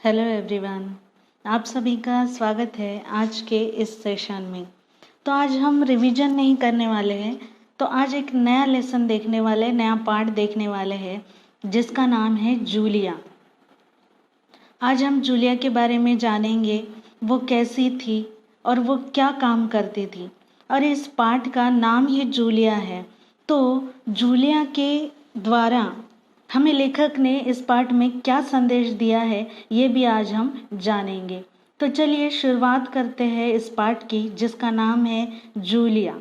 Hello everyone, आप सभी का स्वागत है आज के इस सेशन में। तो आज हम रिवीजन नहीं करने वाले हैं, तो आज एक नया लेसन देखने वाले, नया पार्ट देखने वाले हैं जिसका नाम है जूलिया। आज हम जूलिया के बारे में जानेंगे, वो कैसी थी और वो क्या काम करती थी। और इस पार्ट का नाम ही जूलिया है। तो जूलिया के द्वारा हमें लेखक ने इस पाठ में क्या संदेश दिया है, ये भी आज हम जानेंगे। तो चलिए शुरुआत करते हैं इस पाठ की, जिसका नाम है जूलिया।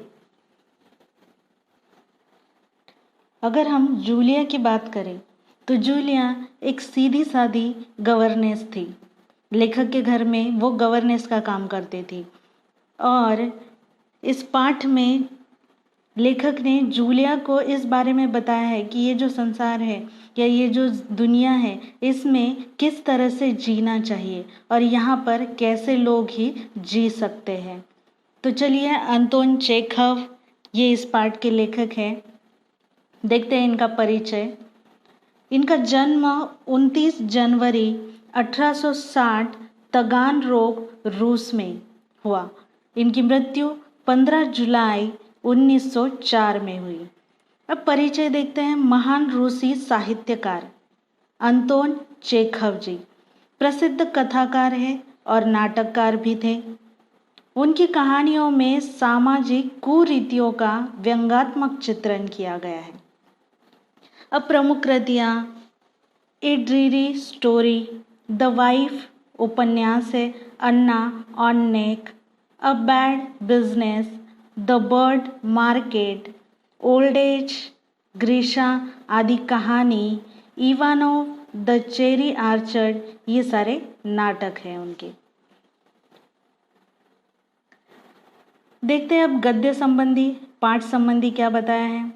अगर हम जूलिया की बात करें तो जूलिया एक सीधी सादी गवर्नेस थी। लेखक के घर में वो गवर्नेस का काम करती थी। और इस पाठ में लेखक ने जूलिया को इस बारे में बताया है कि ये जो संसार है या ये जो दुनिया है, इसमें किस तरह से जीना चाहिए और यहाँ पर कैसे लोग ही जी सकते हैं। तो चलिए, अंतोन चेखव ये इस पाठ के लेखक हैं। देखते हैं इनका परिचय। इनका जन्म 29 जनवरी 1860 तगानरोग, रूस में हुआ। इनकी मृत्यु 15 जुलाई 1904 में हुई। अब परिचय देखते हैं। महान रूसी साहित्यकार अंतोन चेखव जी प्रसिद्ध कथाकार हैं और नाटककार भी थे। उनकी कहानियों में सामाजिक कुरीतियों का व्यंग्यात्मक चित्रण किया गया है। अब प्रमुख कृतियाँ: a dreary story, the wife उपन्यास है, Anna on neck, a bad business, the bird market, old age, Grisha आदि कहानी, इवानोव, द चेरी आर्चर्ड, ये सारे नाटक हैं उनके। देखते हैं अब गद्य संबंधी, पाठ संबंधी क्या बताया है।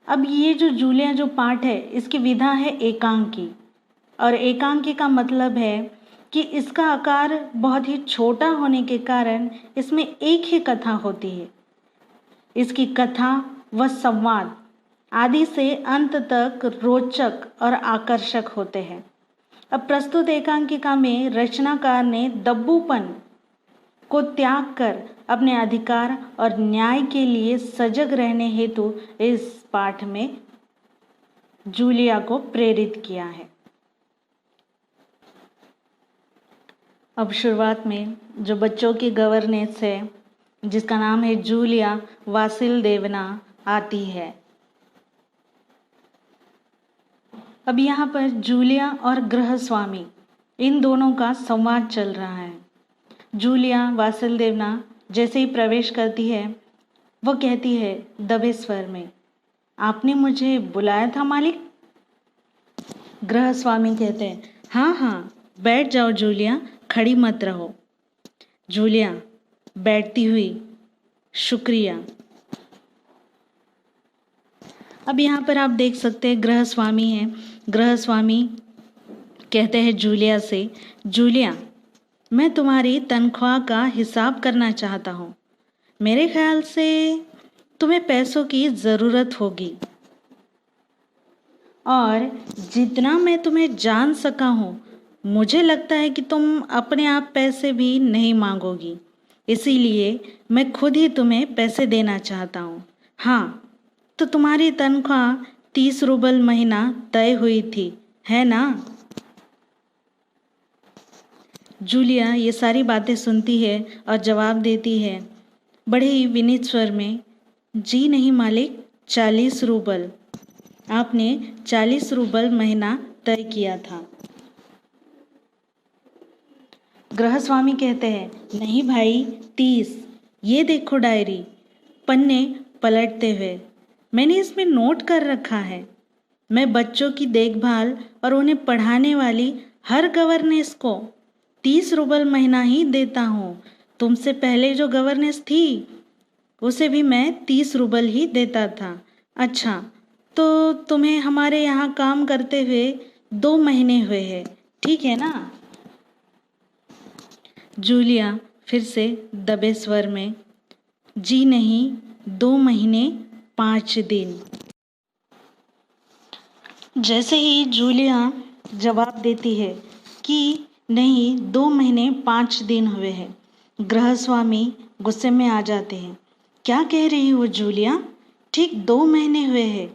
अब ये जो जूलिया जो पाठ है, इसकी विधा है एकांकी। और एकांकी का मतलब है कि इसका आकार बहुत ही छोटा होने के कारण इसमें एक ही कथा होती है। इसकी कथा व संवाद आदि से अंत तक रोचक और आकर्षक होते हैं। अब प्रस्तुत एकांकिका में रचनाकार ने दब्बूपन को त्याग कर अपने अधिकार और न्याय के लिए सजग रहने हेतु इस पाठ में जूलिया को प्रेरित किया है। अब शुरुआत में जो बच्चों की गवर्नेंस है, जिसका नाम है जूलिया वासिलदेवना, आती है। अब यहाँ पर जूलिया और गृहस्वामी इन दोनों का संवाद चल रहा है। जूलिया वासिलदेवना जैसे ही प्रवेश करती है, वो कहती है दबे स्वर में, आपने मुझे बुलाया था मालिक? गृहस्वामी कहते हैं, हाँ हाँ बैठ जाओ जूलिया, खड़ी मत रहो। जूलिया बैठती हुई, शुक्रिया। अब यहाँ पर आप देख सकते हैं गृहस्वामी है। गृहस्वामी कहते हैं जूलिया से, जूलिया मैं तुम्हारी तनख्वाह का हिसाब करना चाहता हूँ। मेरे ख्याल से तुम्हें पैसों की ज़रूरत होगी और जितना मैं तुम्हें जान सका हूँ, मुझे लगता है कि तुम अपने आप पैसे भी नहीं मांगोगी। इसीलिए मैं खुद ही तुम्हें पैसे देना चाहता हूँ। हाँ, तो तुम्हारी तनख्वाह 30 रूबल महीना तय हुई थी, है ना? जूलिया ये सारी बातें सुनती है और जवाब देती है बड़े ही विनीत स्वर में, जी नहीं मालिक, 40 रूबल। आपने 40 रूबल महीना तय किया था। गृहस्वामी कहते हैं, नहीं भाई, 30। ये देखो डायरी, पन्ने पलटते हुए, मैंने इसमें नोट कर रखा है। मैं बच्चों की देखभाल और उन्हें पढ़ाने वाली हर गवर्नेंस को 30 रूबल महीना ही देता हूँ। तुमसे पहले जो गवर्नेंस थी उसे भी मैं 30 रूबल ही देता था। अच्छा, तो तुम्हें हमारे यहाँ काम करते हुए 2 महीने हुए हैं, ठीक है ना? जूलिया फिर से दबे स्वर में, जी नहीं, 2 महीने 5 दिन। जैसे ही जूलिया जवाब देती है कि नहीं, 2 महीने 5 दिन हुए हैं। गृहस्वामी गुस्से में आ जाते हैं। क्या कह रही हो जूलिया? ठीक 2 महीने हुए हैं।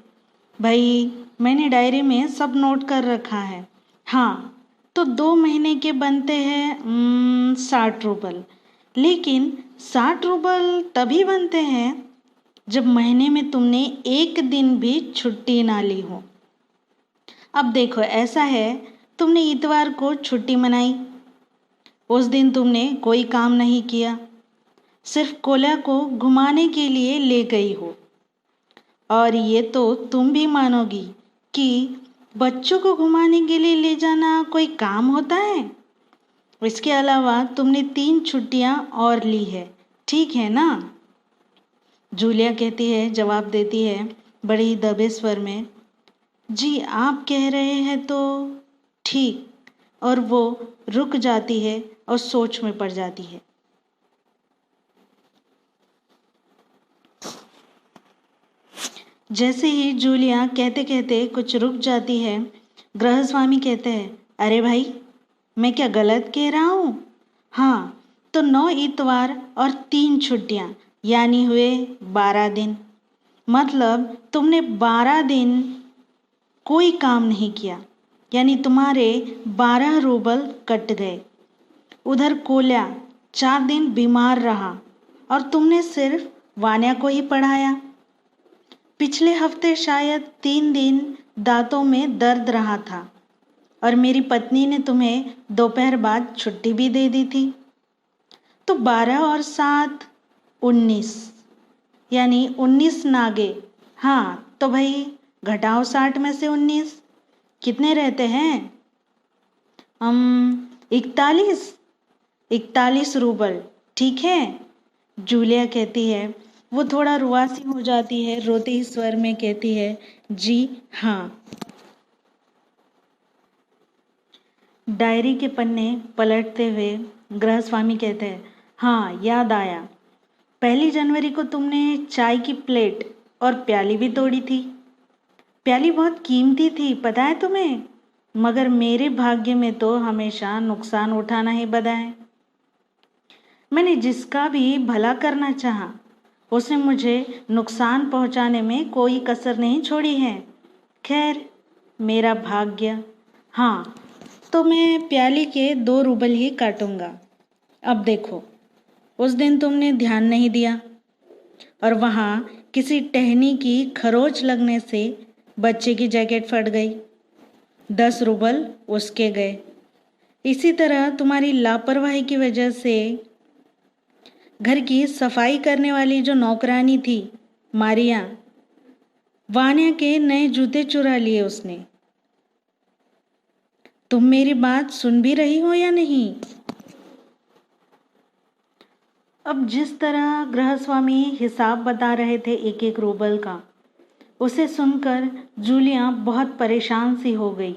भाई, मैंने डायरी में सब नोट कर रखा है। हाँ, तो 2 महीने के बनते हैं 60 रूबल। लेकिन 60 रूबल तभी बनते हैं जब महीने में तुमने एक दिन भी छुट्टी ना ली हो। अब देखो, ऐसा है, तुमने इतवार को छुट्टी मनाई। उस दिन तुमने कोई काम नहीं किया, सिर्फ कोला को घुमाने के लिए ले गई हो। और ये तो तुम भी मानोगी कि बच्चों को घुमाने के लिए ले जाना कोई काम होता है। इसके अलावा तुमने 3 छुट्टियां और ली है, ठीक है ना? जूलिया कहती है, जवाब देती है बड़े ही दबे स्वर में, जी आप कह रहे हैं तो ठीक। और वो रुक जाती है और सोच में पड़ जाती है। जैसे ही जूलिया कहते कहते कुछ रुक जाती है, गृहस्वामी कहते हैं, अरे भाई, मैं क्या गलत कह रहा हूँ? हाँ, तो 9 इतवार और 3 छुट्टियाँ, यानी हुए 12 दिन। मतलब तुमने 12 दिन कोई काम नहीं किया, यानी तुम्हारे 12 रूबल कट गए। उधर कोल्या 4 दिन बीमार रहा और तुमने सिर्फ वान्या को ही पढ़ाया। पिछले हफ्ते शायद 3 दिन दांतों में दर्द रहा था और मेरी पत्नी ने तुम्हें दोपहर बाद छुट्टी भी दे दी थी। तो 12 और 7 19, यानी 19 नागे। हाँ, तो भाई घटाओ 60 में से 19, कितने रहते हैं? 41 रूबल, ठीक है? जूलिया कहती है, वो थोड़ा रुआसी हो जाती है, रोते ही स्वर में कहती है, जी हाँ। डायरी के पन्ने पलटते हुए गृहस्वामी कहते हैं, हाँ याद आया, 1 जनवरी को तुमने चाय की प्लेट और प्याली भी तोड़ी थी। प्याली बहुत कीमती थी, पता है तुम्हें? मगर मेरे भाग्य में तो हमेशा नुकसान उठाना ही बदा है। मैंने जिसका भी भला करना चाहा, उसने मुझे नुकसान पहुंचाने में कोई कसर नहीं छोड़ी है। खैर, मेरा भाग्य। हाँ, तो मैं प्याली के 2 रूबल ही काटूंगा। अब देखो, उस दिन तुमने ध्यान नहीं दिया और वहाँ किसी टहनी की खरोच लगने से बच्चे की जैकेट फट गई। 10 रूबल उसके गए। इसी तरह तुम्हारी लापरवाही की वजह से घर की सफाई करने वाली जो नौकरानी थी मारिया, वान्या के नए जूते चुरा लिए उसने। तुम मेरी बात सुन भी रही हो या नहीं? अब जिस तरह गृहस्वामी हिसाब बता रहे थे एक एक रूबल का, उसे सुनकर जूलिया बहुत परेशान सी हो गई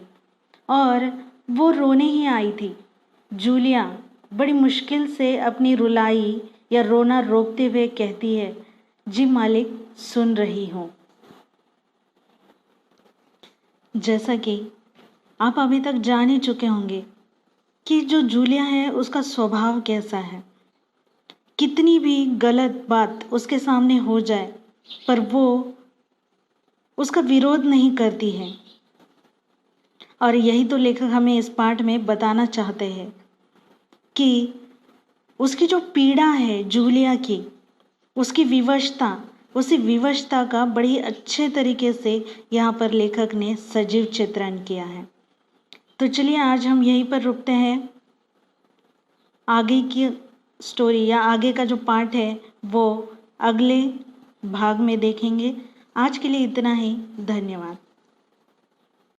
और वो रोने ही आई थी। जूलिया बड़ी मुश्किल से अपनी रुलाई या रोना रोकते हुए कहती है, जी मालिक, सुन रही हूँ। जैसा कि आप अभी तक जान ही चुके होंगे कि जो जूलिया है उसका स्वभाव कैसा है। कितनी भी गलत बात उसके सामने हो जाए पर वो उसका विरोध नहीं करती है। और यही तो लेखक हमें इस पाठ में बताना चाहते हैं कि उसकी जो पीड़ा है जूलिया की, उसकी विवशता, उसी विवशता का बड़ी अच्छे तरीके से यहाँ पर लेखक ने सजीव चित्रण किया है। तो चलिए आज हम यहीं पर रुकते हैं। आगे की स्टोरी या आगे का जो पार्ट है वो अगले भाग में देखेंगे। आज के लिए इतना ही। धन्यवाद।